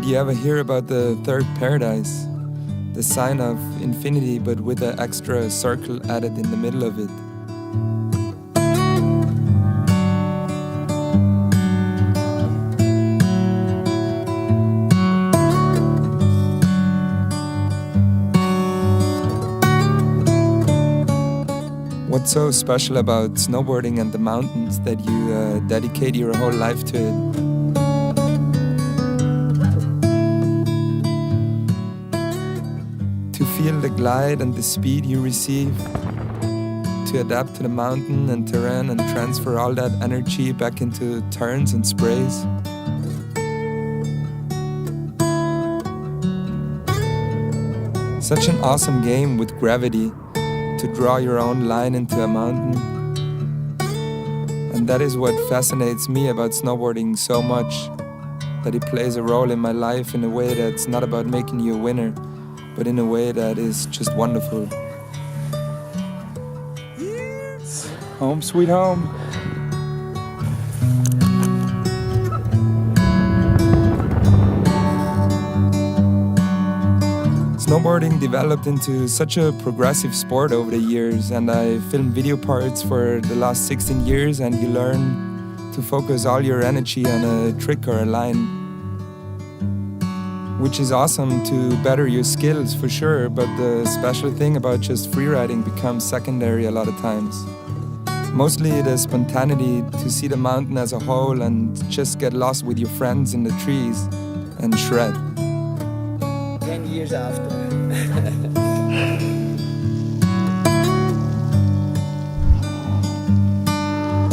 Did you ever hear about the third paradise? The sign of infinity, but with an extra circle added in the middle of it. What's so special about snowboarding and the mountains that you dedicate your whole life to it? To feel the glide and the speed you receive, to adapt to the mountain and terrain and transfer all that energy back into turns and sprays. Such an awesome game with gravity, to draw your own line into a mountain. And that is what fascinates me about snowboarding so much, that it plays a role in my life in a way that's not about making you a winner, but in a way that is just wonderful. Home sweet home. Snowboarding developed into such a progressive sport over the years, and I filmed video parts for the last 16 years, and you learn to focus all your energy on a trick or a line, which is awesome to better your skills for sure, but the special thing about just freeriding becomes secondary a lot of times. Mostly the spontaneity to see the mountain as a whole and just get lost with your friends in the trees and shred. 10 years after.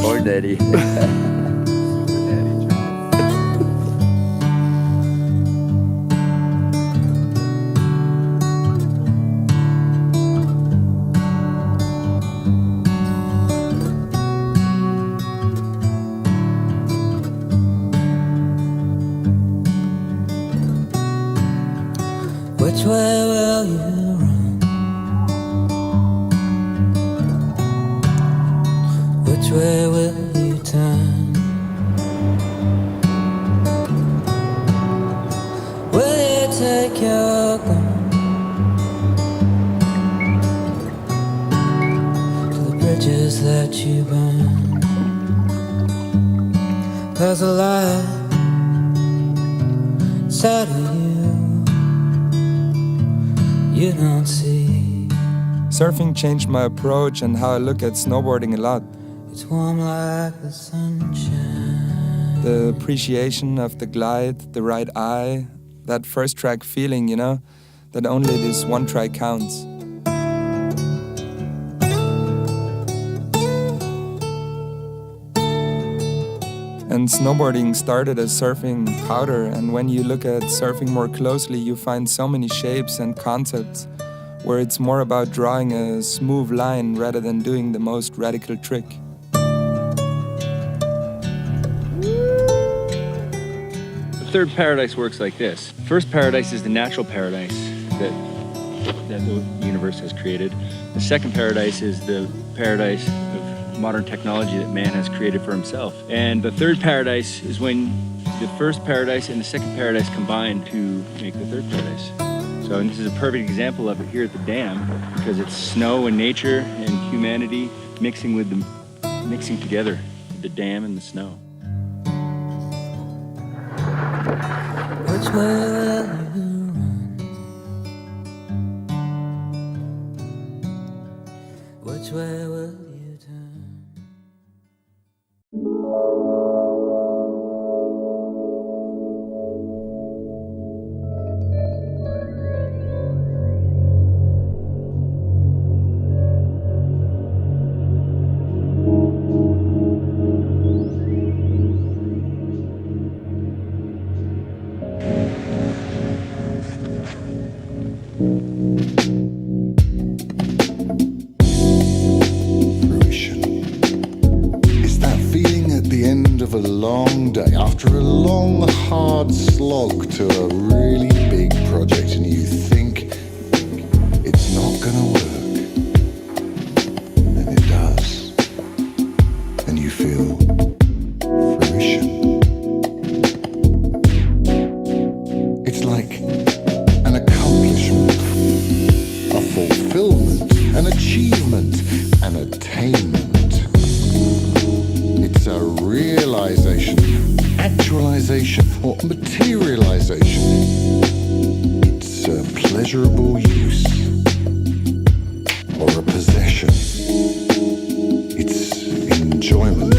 Poor daddy. Which way will you run? Which way will you turn? Will you take your gun to the bridges that you burn? 'Cause the light inside of you don't see. Surfing changed my approach and how I look at snowboarding a lot. It's warm like the sunshine. The appreciation of the glide, the right eye, that first track feeling, you know, that only this one try counts. And snowboarding started as surfing powder, and when you look at surfing more closely, you find so many shapes and concepts where it's more about drawing a smooth line rather than doing the most radical trick. The third paradise works like this. First paradise is the natural paradise that the universe has created. The second paradise is the paradise of modern technology that man has created for himself. And the third paradise is when the first paradise and the second paradise combine to make the third paradise. So, and this is a perfect example of it here at the dam, because it's snow and nature and humanity mixing together, the dam and the snow. Which way will you run? Which way will you turn? It's like an accomplishment, a fulfillment, an achievement, an attainment. It's a realization, actualization, or materialization. It's a pleasurable use or a possession. It's enjoyment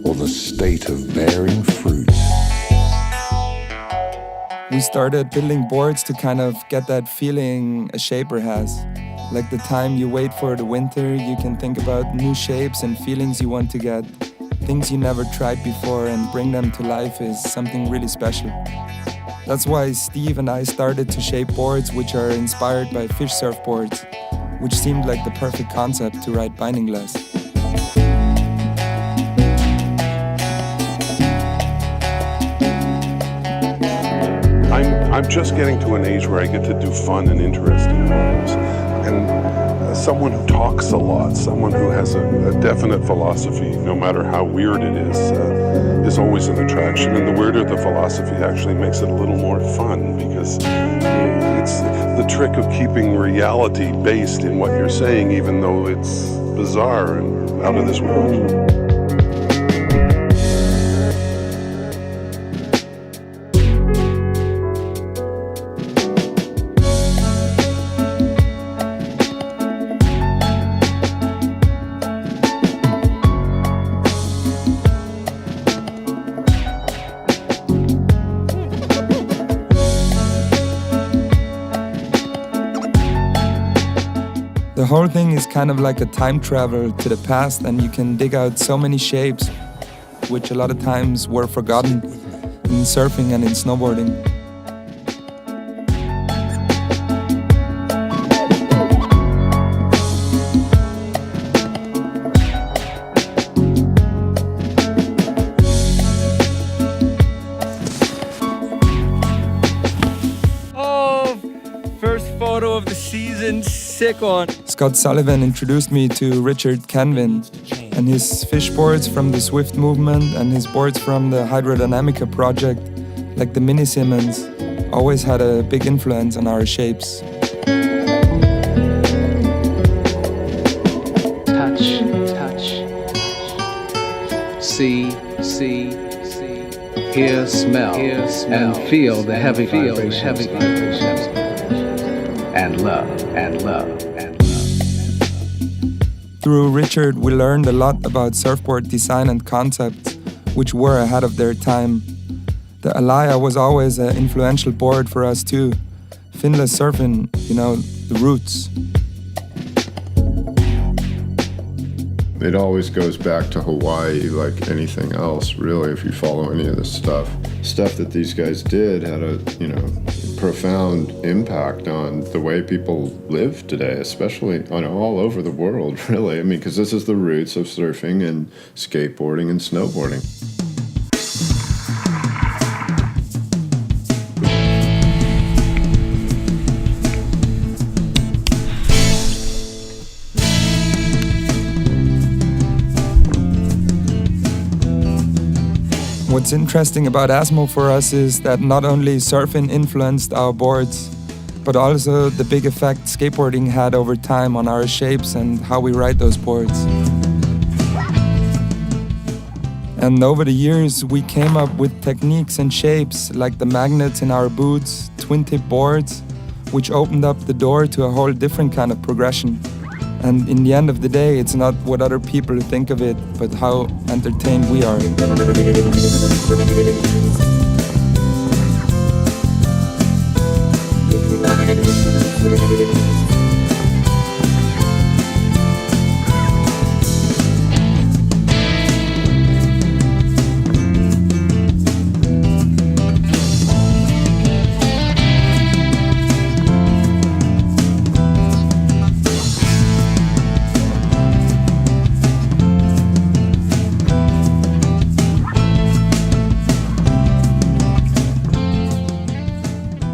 or the state of bearing fruit. We started building boards to kind of get that feeling a shaper has. Like the time you wait for the winter, you can think about new shapes and feelings you want to get. Things you never tried before, and bring them to life is something really special. That's why Steve and I started to shape boards which are inspired by fish surfboards, which seemed like the perfect concept to ride bindingless. I'm just getting to an age where I get to do fun and interesting things. And someone who talks a lot, someone who has a definite philosophy, no matter how weird it is always an attraction. And the weirder the philosophy actually makes it a little more fun, because it's the trick of keeping reality based in what you're saying, even though it's bizarre and out of this world. The whole thing is kind of like a time travel to the past, and you can dig out so many shapes which a lot of times were forgotten in surfing and in snowboarding. Oh, first photo of the season, sick on. Scott Sullivan introduced me to Richard Canvin and his fish boards from the Swift movement and his boards from the Hydrodynamica project, like the Mini Simmons, always had a big influence on our shapes. Touch, touch. See, hear, smell, and feel the heavy vibrations. And love. Through Richard, we learned a lot about surfboard design and concepts, which were ahead of their time. The Alaya was always an influential board for us too. Finless surfing, the roots. It always goes back to Hawaii like anything else, really, if you follow any of this stuff. Stuff that these guys did had a, profound impact on the way people live today, especially all over the world, really. I mean, because this is the roots of surfing and skateboarding and snowboarding. What's interesting about ASMO for us is that not only surfing influenced our boards, but also the big effect skateboarding had over time on our shapes and how we ride those boards. And over the years, we came up with techniques and shapes like the magnets in our boots, twin-tip boards, which opened up the door to a whole different kind of progression. And in the end of the day, it's not what other people think of it, but how entertained we are.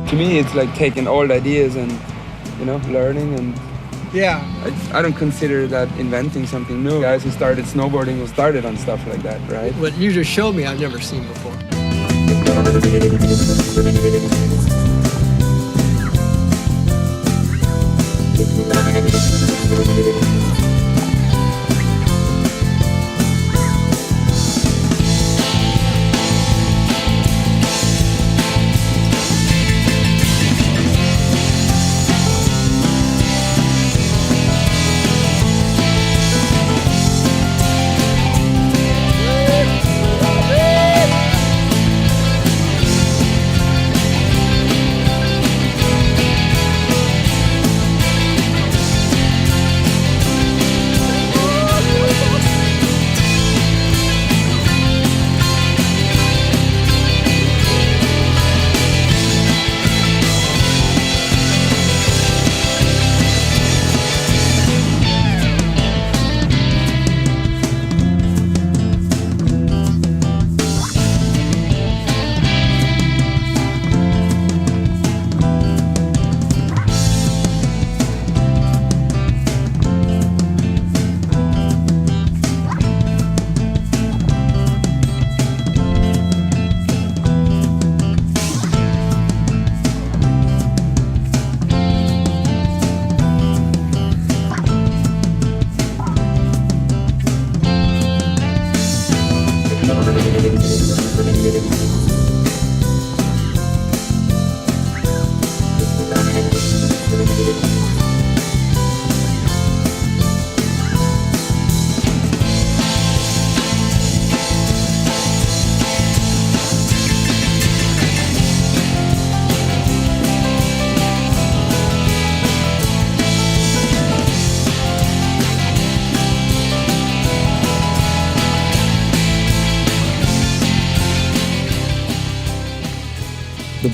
To me, it's like taking old ideas and, learning. And Yeah. I don't consider that inventing something new. Guys who started snowboarding who started on stuff like that, right? What you just showed me, I've never seen before.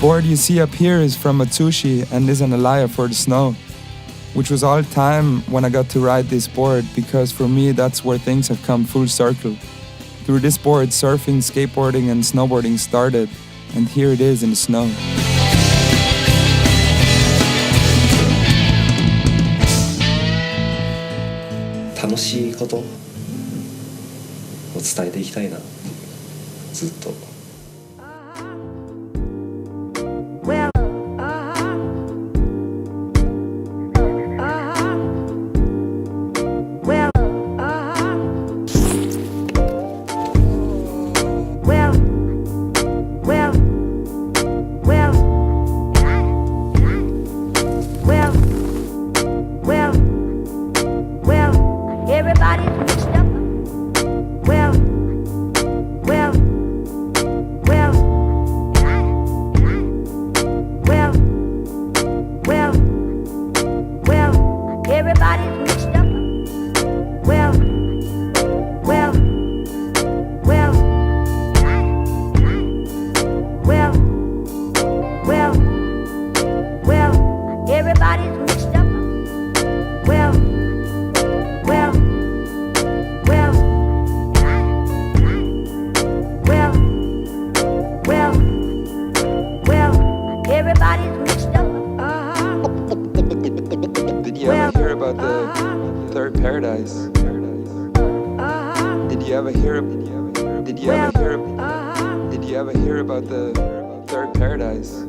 board you see up here is from Matsushi and is an alaya for the snow, which was all time when I got to ride this board, because for me that's where things have come full circle. Through this board, surfing, skateboarding and snowboarding started, and here it is in the snow. 楽しいことを伝えていきたいな、ずっと。Did you ever hear about the third paradise?